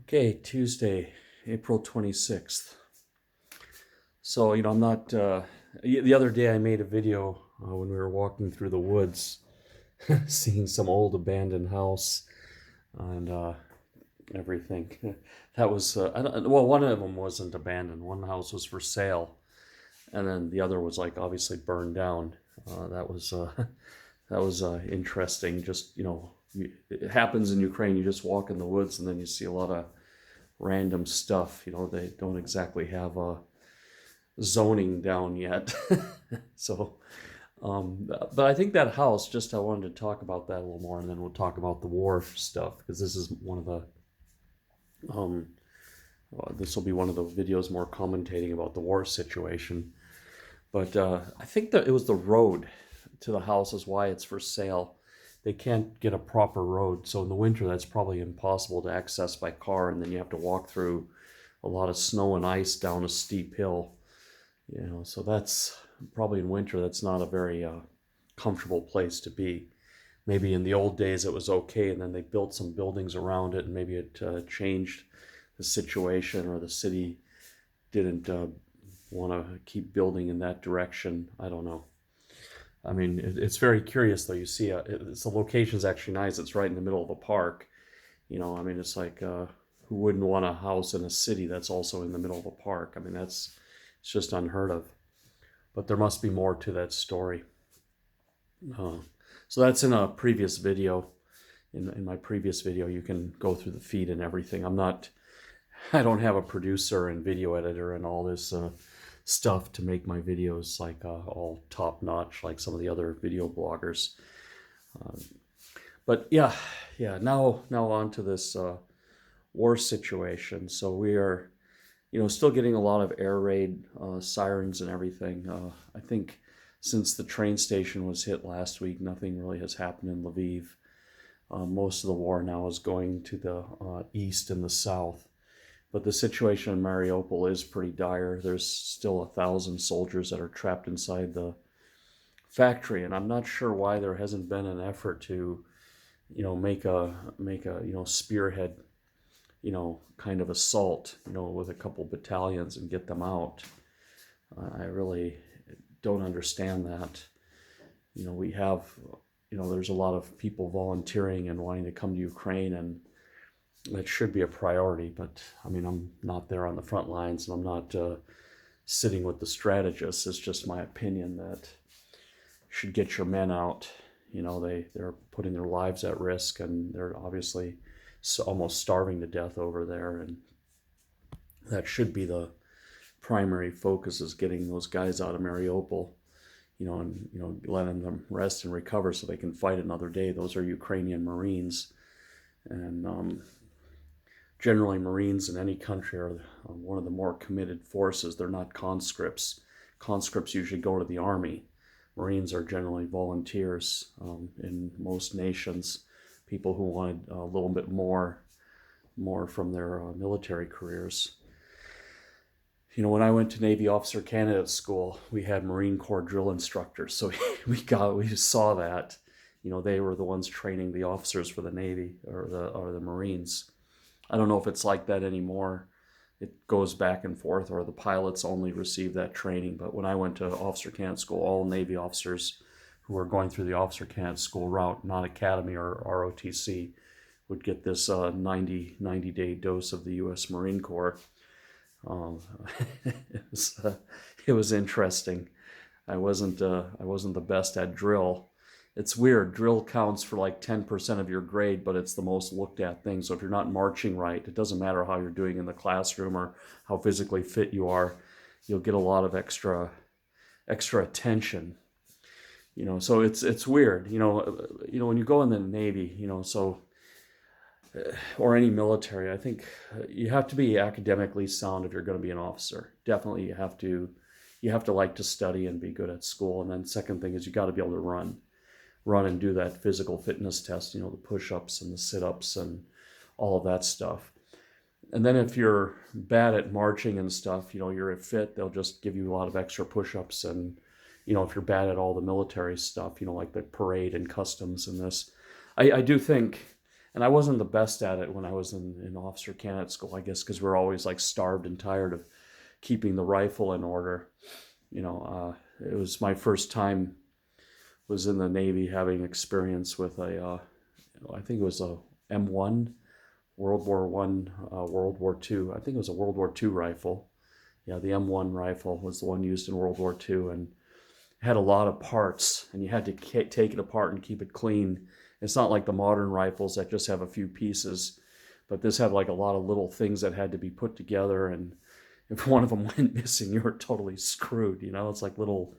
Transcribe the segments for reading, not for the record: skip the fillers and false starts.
Okay, Tuesday, April 26th. So, I'm not, the other day I made a video when we were walking through the woods, seeing some old abandoned house and everything. That was, well, one of them wasn't abandoned. One house was for sale, and then the other was like obviously burned down. That was, that was interesting. Just, it happens in Ukraine. You just walk in the woods and then you see a lot of random stuff. They don't exactly have a zoning down yet. So, but I think that house, just I wanted to talk about that a little more, and then we'll talk about the war stuff, because this is one of the, this will be one of the videos more commentating about the war situation. But I think that it was the road to the house is why it's for sale. They can't get a proper road, so in the winter that's probably impossible to access by car, and then you have to walk through a lot of snow and ice down a steep hill. So that's probably in winter that's not a very comfortable place to be. Maybe in the old days it was okay, and then they built some buildings around it, and maybe it changed the situation, or the city didn't want to keep building in that direction. I don't know. I mean, it's very curious though. You see, the location's actually nice. It's right in the middle of a park. I mean, it's like, who wouldn't want a house in a city that's also in the middle of a park? I mean, it's just unheard of. But there must be more to that story. So that's in a previous video. In my previous video, you can go through the feed and everything. I don't have a producer and video editor and all this stuff to make my videos like all top notch like some of the other video bloggers. But yeah, now on to this war situation. So we are, still getting a lot of air raid sirens and everything. I think since the train station was hit last week, nothing really has happened in Lviv. Most of the war now is going to the east and the south. But the situation in Mariupol is pretty dire. There's still 1,000 soldiers that are trapped inside the factory, and I'm not sure why there hasn't been an effort to, make a spearhead, kind of assault, with a couple battalions and get them out. I really don't understand that. We have, there's a lot of people volunteering and wanting to come to Ukraine, and that should be a priority. But I mean, I'm not there on the front lines, and I'm not sitting with the strategists. It's just my opinion that you should get your men out. They're putting their lives at risk, and they're obviously almost starving to death over there, and that should be the primary focus, is getting those guys out of Mariupol, and letting them rest and recover so they can fight another day. Those are Ukrainian Marines, and generally Marines in any country are one of the more committed forces. They're not conscripts. Conscripts usually go to the army. Marines are generally volunteers in most nations, people who wanted a little bit more from their military careers. When I went to Navy Officer Candidate School, we had Marine Corps drill instructors, so we saw that. They were the ones training the officers for the Navy or the Marines. I don't know if it's like that anymore. It goes back and forth, or the pilots only receive that training. But when I went to Officer Candidate School, all Navy officers who were going through the Officer Candidate School route, not Academy or ROTC, would get this 90-day dose of the U.S. Marine Corps. It was interesting. I wasn't the best at drill. It's weird. Drill counts for like 10% of your grade, but it's the most looked at thing. So if you're not marching right, it doesn't matter how you're doing in the classroom or how physically fit you are, you'll get a lot of extra attention. So it's weird. When you go in the Navy, or any military, I think you have to be academically sound if you're going to be an officer. Definitely, you have to like to study and be good at school. And then second thing is you got to be able to run and do that physical fitness test, the push-ups and the sit-ups and all of that stuff. And then if you're bad at marching and stuff, you're fit, they'll just give you a lot of extra push-ups. And, if you're bad at all the military stuff, like the parade and customs and this, I do think, And I wasn't the best at it when I was in officer candidate school, I guess, because we're always like starved and tired of keeping the rifle in order. It was my first time was in the Navy, having experience with I think it was a M1, World War One, World War Two. I think it was a World War Two rifle. Yeah, the M1 rifle was the one used in World War Two, and it had a lot of parts, and you had to take it apart and keep it clean. It's not like the modern rifles that just have a few pieces, but this had like a lot of little things that had to be put together, and if one of them went missing, you were totally screwed. It's like little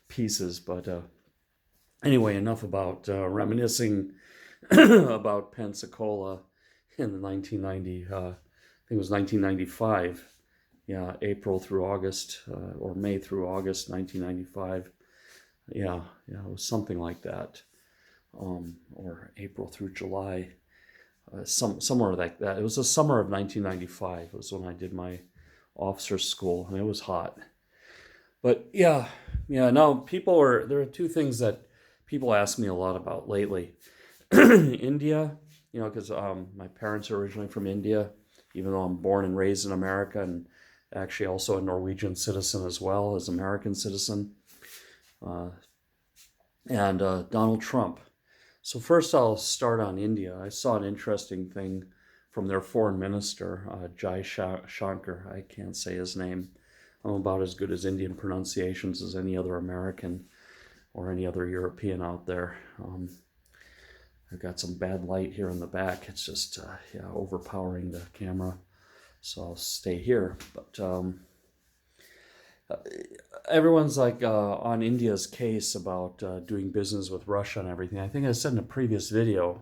pieces. But anyway, enough about reminiscing about Pensacola in the 1990, I think it was 1995. Yeah, April through August, or May through August, 1995. Yeah, it was something like that. Or April through July, somewhere like that. It was the summer of 1995. It was when I did my officer's school, and it was hot. But yeah. Now there are two things that people ask me a lot about lately. India, because my parents are originally from India, even though I'm born and raised in America, and actually also a Norwegian citizen as well as American citizen. And Donald Trump. So first I'll start on India. I saw an interesting thing from their foreign minister, Jai Shankar. I can't say his name. I'm about as good as Indian pronunciations as any other American or any other European out there. I've got some bad light here in the back. It's just overpowering the camera. So I'll stay here. But everyone's like on India's case about doing business with Russia and everything. I think I said in a previous video,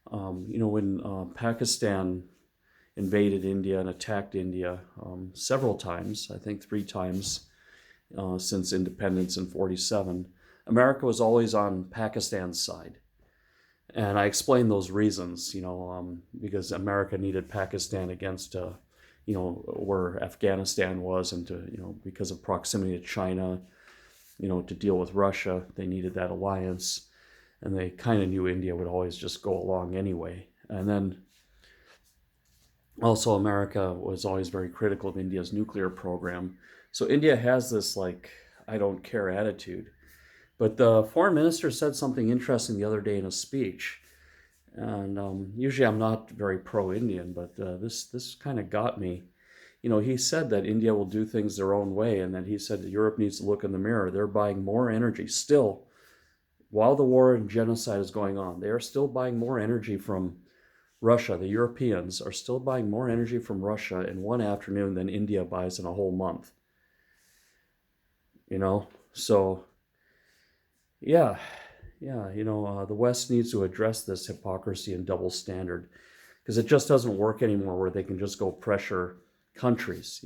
when Pakistan invaded India and attacked India several times, I think 3 times since independence in 1947, America was always on Pakistan's side. And I explained those reasons, because America needed Pakistan against where Afghanistan was, and because of proximity to China, to deal with Russia, they needed that alliance, and they kind of knew India would always just go along anyway. And then also America was always very critical of India's nuclear program. So India has this I don't care attitude. But the foreign minister said something interesting the other day in a speech. And usually I'm not very pro-Indian, but this kind of got me. He said that India will do things their own way, and then he said that Europe needs to look in the mirror. They're buying more energy still. While the war and genocide is going on, they are still buying more energy from Russia. The Europeans are still buying more energy from Russia in one afternoon than India buys in a whole month. So yeah, the West needs to address this hypocrisy and double standard, because it just doesn't work anymore where they can just go pressure countries,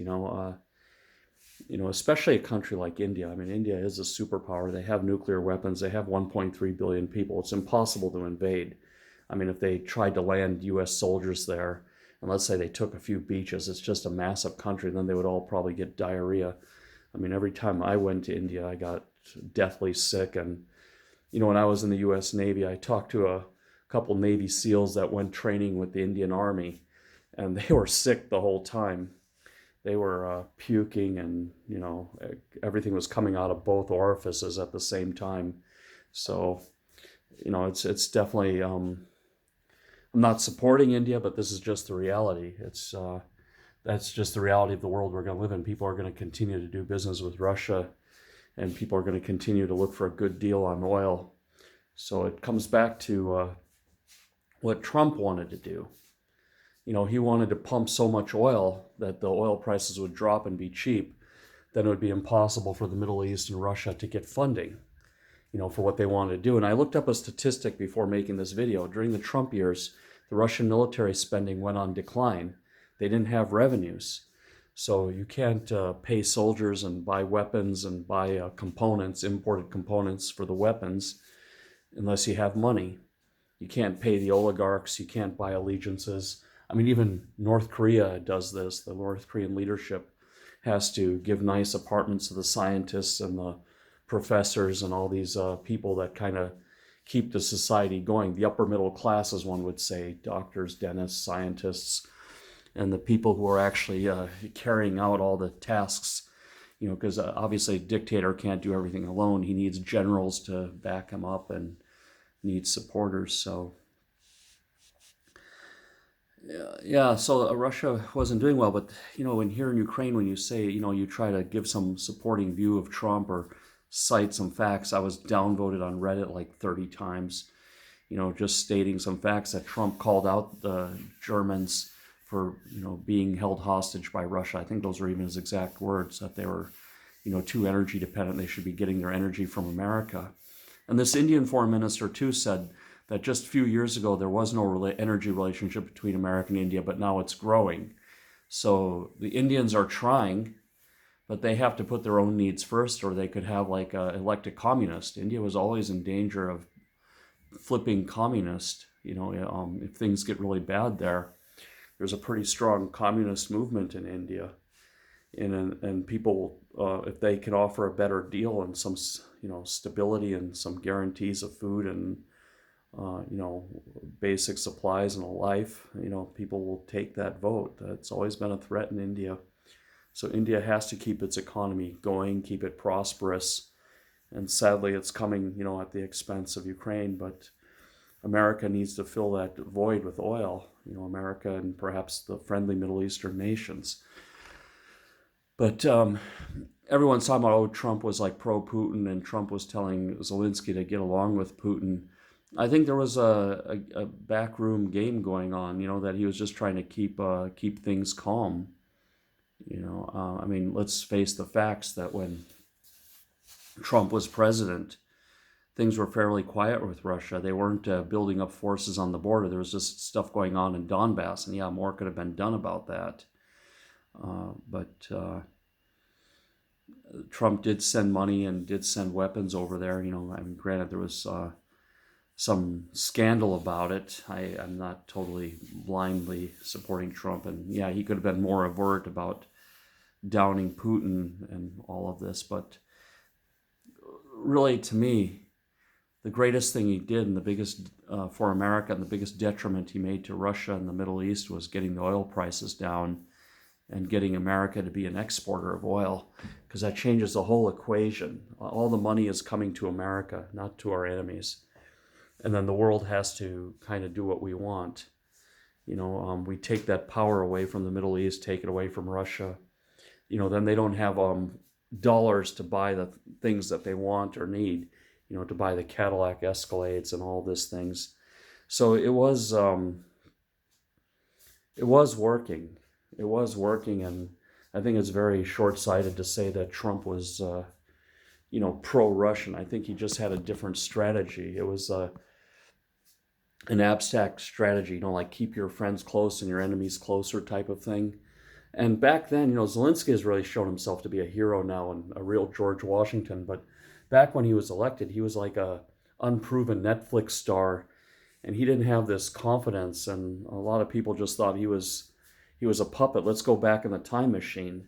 especially a country like India. I mean, India is a superpower. They have nuclear weapons. They have 1.3 billion people. It's impossible to invade. I mean, if they tried to land U.S. soldiers there, and let's say they took a few beaches, it's just a massive country, and then they would all probably get diarrhea. I mean, every time I went to India, I got deathly sick. And, when I was in the U.S. Navy, I talked to a couple Navy SEALs that went training with the Indian Army, and they were sick the whole time. They were puking, and, everything was coming out of both orifices at the same time. So, it's definitely, I'm not supporting India, but this is just the reality. That's just the reality of the world we're going to live in. People are going to continue to do business with Russia, and people are going to continue to look for a good deal on oil. So it comes back to what Trump wanted to do. He wanted to pump so much oil that the oil prices would drop and be cheap. Then it would be impossible for the Middle East and Russia to get funding, for what they wanted to do. And I looked up a statistic before making this video. During the Trump years, the Russian military spending went on decline. They didn't have revenues. So you can't pay soldiers and buy weapons and buy components, imported components for the weapons, unless you have money. You can't pay the oligarchs. You can't buy allegiances. I mean, even North Korea does this. The North Korean leadership has to give nice apartments to the scientists and the professors and all these people that kind of keep the society going. The upper middle class, as one would say, doctors, dentists, scientists, and the people who are actually carrying out all the tasks, because obviously a dictator can't do everything alone. He needs generals to back him up and needs supporters. So yeah, so Russia wasn't doing well, but when here in Ukraine, when you say, you try to give some supporting view of Trump or cite some facts, I was downvoted on Reddit like 30 times, just stating some facts that Trump called out the Germans for, being held hostage by Russia. I think those were even his exact words, that they were, too energy dependent. They should be getting their energy from America. And this Indian foreign minister too said that just a few years ago there was no energy relationship between America and India, but now it's growing. So the Indians are trying, but they have to put their own needs first, or they could have like elect a communist. India was always in danger of flipping communist. If things get really bad there, there's a pretty strong communist movement in India, and people, if they can offer a better deal and some stability and some guarantees of food and basic supplies and a life, people will take that vote. That's always been a threat in India. So India has to keep its economy going, keep it prosperous. And sadly, it's coming, at the expense of Ukraine. But America needs to fill that void with oil, America and perhaps the friendly Middle Eastern nations. But everyone's talking about, Trump was like pro-Putin, and Trump was telling Zelensky to get along with Putin. I think there was a backroom game going on, that he was just trying to keep things calm. Let's face the facts that when Trump was president, things were fairly quiet with Russia. They weren't building up forces on the border. There was just stuff going on in Donbass, and more could have been done about that. But Trump did send money and did send weapons over there. Granted, there was some scandal about it. I'm not totally blindly supporting Trump, and he could have been more overt about downing Putin and all of this. But really, to me, the greatest thing he did, and the biggest for America, and the biggest detriment he made to Russia and the Middle East, was getting the oil prices down and getting America to be an exporter of oil, because that changes the whole equation. All the money is coming to America, not to our enemies. And then the world has to kind of do what we want. We take that power away from the Middle East, take it away from Russia. Then they don't have dollars to buy the things that they want or need, to buy the Cadillac Escalades and all these things. So it was working. It was working, and I think it's very short-sighted to say that Trump was, pro-Russian. I think he just had a different strategy. It was an abstract strategy, like keep your friends close and your enemies closer type of thing. And back then, Zelensky has really shown himself to be a hero now and a real George Washington. But back when he was elected, he was like a unproven Netflix star, and he didn't have this confidence. And a lot of people just thought he was a puppet. Let's go back in the time machine.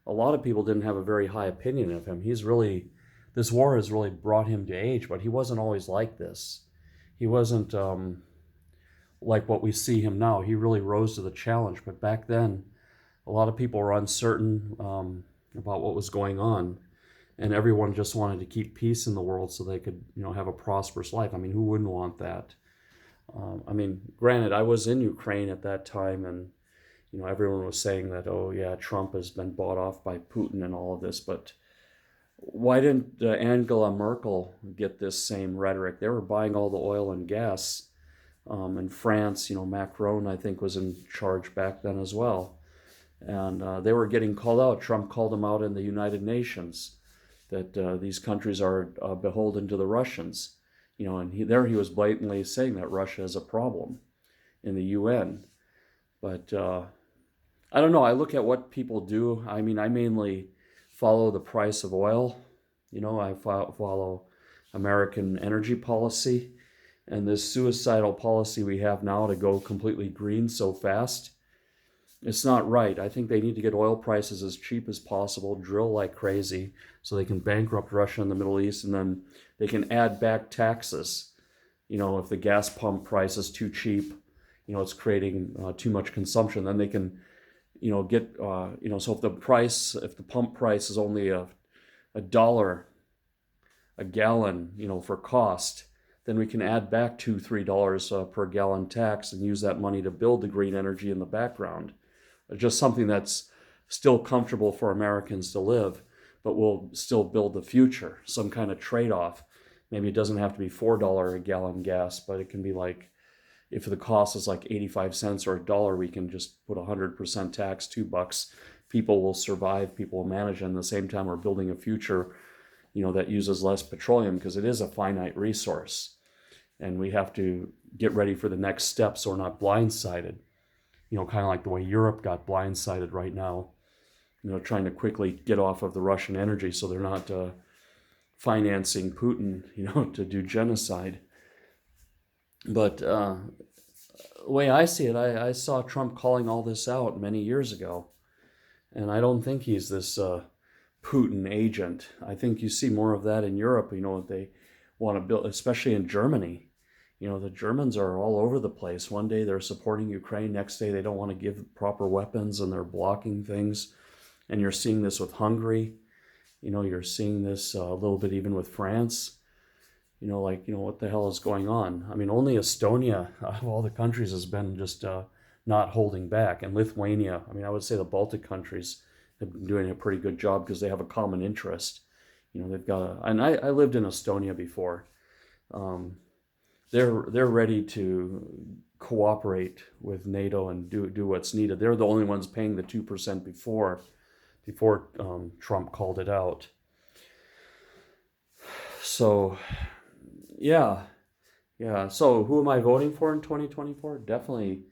A lot of people didn't have a very high opinion of him. This war has really brought him to age, but he wasn't always like this. He wasn't like what we see him now. He really rose to the challenge. But back then, a lot of people were uncertain about what was going on, and everyone just wanted to keep peace in the world so they could, have a prosperous life. Who wouldn't want that? Granted, I was in Ukraine at that time, and everyone was saying that, oh yeah, Trump has been bought off by Putin and all of this, but why didn't Angela Merkel get this same rhetoric? They were buying all the oil and gas. In France, Macron, I think, was in charge back then as well. And they were getting called out. Trump called them out in the United Nations, that these countries are beholden to the Russians. And he was blatantly saying that Russia is a problem in the UN. But I don't know. I look at what people do. I mainly follow the price of oil. I follow American energy policy, and this suicidal policy we have now to go completely green so fast. It's not right. I think they need to get oil prices as cheap as possible, drill like crazy, so they can bankrupt Russia and the Middle East, and then they can add back taxes If the gas pump price is too cheap, it's creating too much consumption, then they can, get, so if the pump price is only a dollar a gallon, for cost, then we can add back $2-3 per gallon tax and use that money to build the green energy in the background. Just something that's still comfortable for Americans to live, but will still build the future, some kind of trade-off. Maybe it doesn't have to be $4 a gallon gas, but it can be like, if the cost is like 85 cents or a dollar, we can just put 100% tax, $2. People will survive, people will manage, and at the same time we're building a future, that uses less petroleum, because it is a finite resource. And we have to get ready for the next step so we're not blindsided, kind of like the way Europe got blindsided right now, trying to quickly get off of the Russian energy so they're not financing Putin, to do genocide. But the way I see it, I saw Trump calling all this out many years ago. And I don't think he's this Putin agent. I think you see more of that in Europe, they want to build, especially in Germany. The Germans are all over the place. One day they're supporting Ukraine, next day they don't want to give proper weapons and they're blocking things. And you're seeing this with Hungary. You're seeing this a little bit even with France. What the hell is going on? I mean, only Estonia of all the countries has been just not holding back. And Lithuania, I would say the Baltic countries have been doing a pretty good job because they have a common interest. They've got and I lived in Estonia before. They're ready to cooperate with NATO and do what's needed. They're the only ones paying the 2% before Trump called it out. So, yeah. So who am I voting for in 2024? Definitely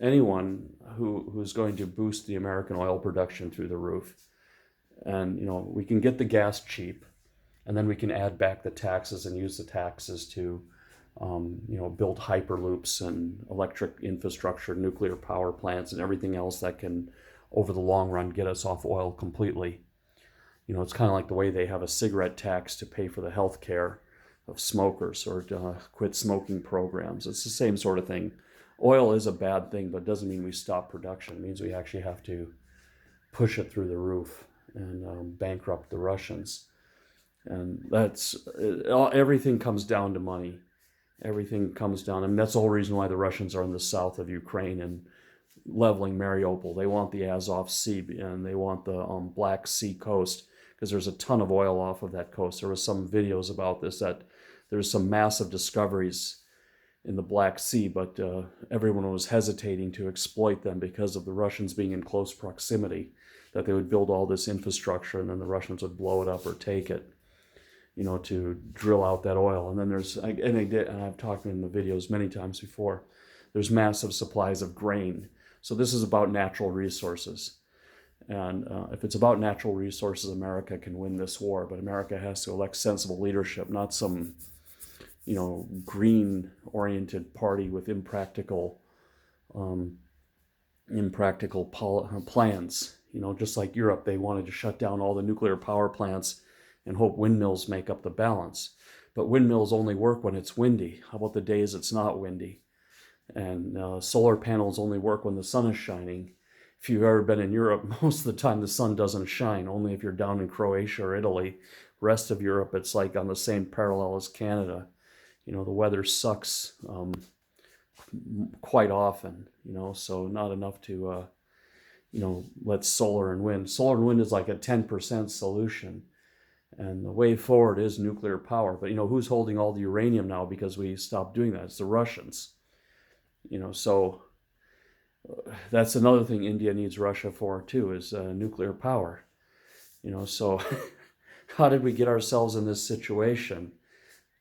anyone who's going to boost the American oil production through the roof. And, we can get the gas cheap, and then we can add back the taxes and use the taxes to, build hyperloops and electric infrastructure, nuclear power plants, and everything else that can, over the long run, get us off oil completely. It's kind of like the way they have a cigarette tax to pay for the health care of smokers, or quit smoking programs. It's the same sort of thing. Oil is a bad thing, but it doesn't mean we stop production. It means we actually have to push it through the roof and bankrupt the Russians. And everything comes down to money. Everything comes down. That's the whole reason why the Russians are in the south of Ukraine and leveling Mariupol. They want the Azov Sea and they want the Black Sea coast, because there's a ton of oil off of that coast. There was some videos about this, that there's some massive discoveries in the Black Sea, but everyone was hesitating to exploit them because of the Russians being in close proximity, that they would build all this infrastructure and then the Russians would blow it up or take it, to drill out that oil. And then they did, and I've talked in the videos many times before, there's massive supplies of grain. So this is about natural resources. And if it's about natural resources, America can win this war. But America has to elect sensible leadership, not some, green-oriented party with impractical plans. Just like Europe, they wanted to shut down all the nuclear power plants and hope windmills make up the balance. But windmills only work when it's windy. How about the days it's not windy? And solar panels only work when the sun is shining. If you've ever been in Europe, most of the time the sun doesn't shine, only if you're down in Croatia or Italy. Rest of Europe, it's like on the same parallel as Canada. The weather sucks quite often, so not enough to, let solar and wind. Solar and wind is like a 10% solution. And the way forward is nuclear power. But, who's holding all the uranium now because we stopped doing that? It's the Russians. So that's another thing India needs Russia for too, is nuclear power. So how did we get ourselves in this situation?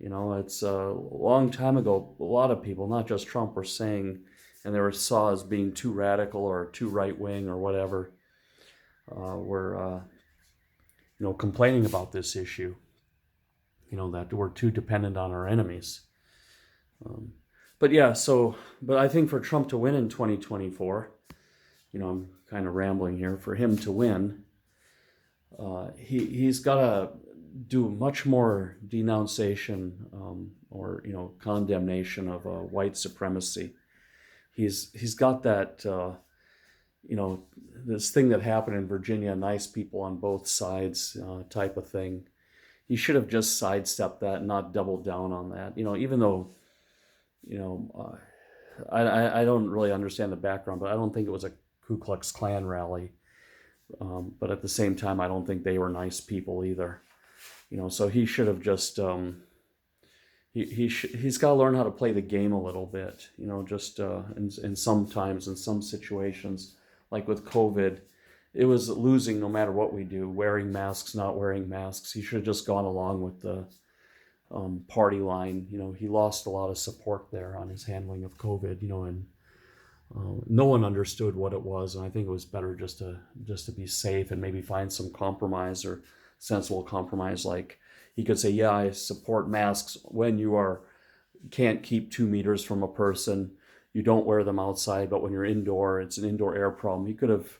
It's a long time ago, a lot of people, not just Trump, were saying, and they were saw as being too radical or too right-wing or whatever, were complaining about this issue, that we're too dependent on our enemies. But I think for Trump to win in 2024, I'm kind of rambling here, for him to win, he's got to do much more denunciation or condemnation of white supremacy. He's got that this thing that happened in Virginia, nice people on both sides type of thing. He should have just sidestepped that and not doubled down on that. Even though I don't really understand the background, but I don't think it was a Ku Klux Klan rally. But at the same time, I don't think they were nice people either. So he should have just he's got to learn how to play the game a little bit. Just in sometimes in some situations, like with COVID, it was losing no matter what we do. Wearing masks, not wearing masks. He should have just gone along with the party line. He lost a lot of support there on his handling of COVID. And no one understood what it was, and I think it was better just to be safe and maybe find some compromise or sensible compromise. Like he could say, "Yeah, I support masks when you can't keep 2 meters from a person. You don't wear them outside, but when you're indoor, it's an indoor air problem." He could have,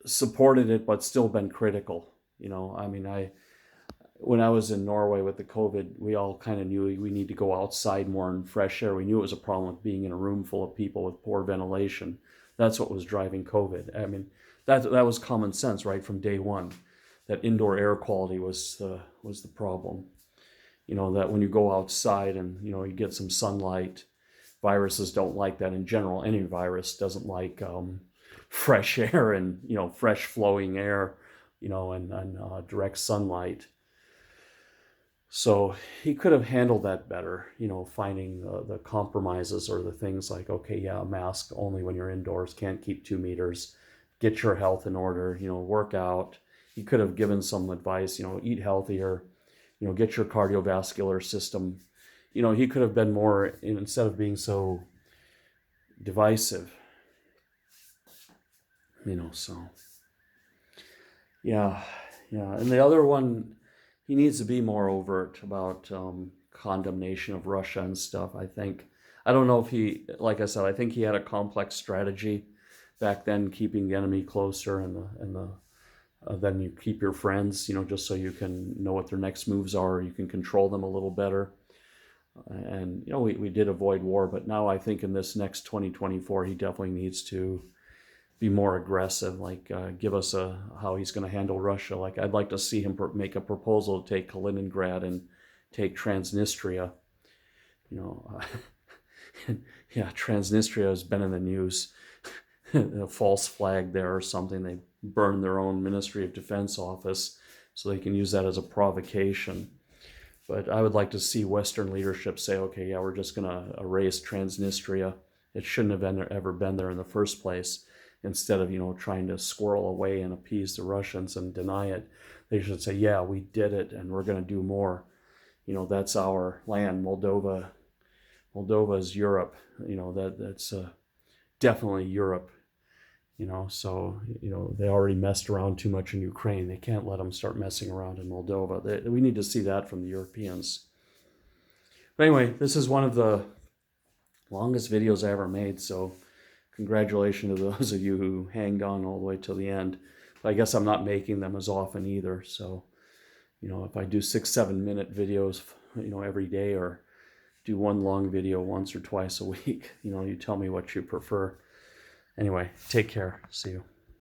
supported it, but still been critical. When I was in Norway with the COVID, we all kind of knew we need to go outside more in fresh air. We knew it was a problem with being in a room full of people with poor ventilation. That's what was driving COVID. That was common sense right from day one, that indoor air quality was the problem. That when you go outside and you get some sunlight, viruses don't like that in general. Any virus doesn't like fresh air and fresh flowing air, and direct sunlight. So he could have handled that better, finding the compromises or the things like, okay, yeah, a mask only when you're indoors, can't keep 2 meters, get your health in order, work out. He could have given some advice, eat healthier, get your cardiovascular system. He could have been more, instead of being so divisive, so. Yeah. And the other one, he needs to be more overt about condemnation of Russia and stuff, I think. I don't know if like I said, I think he had a complex strategy back then, keeping the enemy closer and then you keep your friends, just so you can know what their next moves are, you can control them a little better. And, we did avoid war, but now I think in this next 2024, he definitely needs to be more aggressive, like give us how he's going to handle Russia. Like I'd like to see him make a proposal to take Kaliningrad and take Transnistria. Yeah, Transnistria has been in the news. A false flag there or something. They burned their own Ministry of Defense office, so they can use that as a provocation. But I would like to see Western leadership say, okay, yeah, we're just going to erase Transnistria. It shouldn't have ever been there in the first place. Instead of, trying to squirrel away and appease the Russians and deny it, they should say, yeah, we did it and we're going to do more. That's our land. Moldova is Europe. That's definitely Europe. So, they already messed around too much in Ukraine. They can't let them start messing around in Moldova. We need to see that from the Europeans. But anyway, this is one of the longest videos I ever made, so congratulations to those of you who hanged on all the way till the end. But I guess I'm not making them as often either. So, if I do 6-7 minute videos, every day, or do one long video once or twice a week, you tell me what you prefer. Anyway, take care. See you.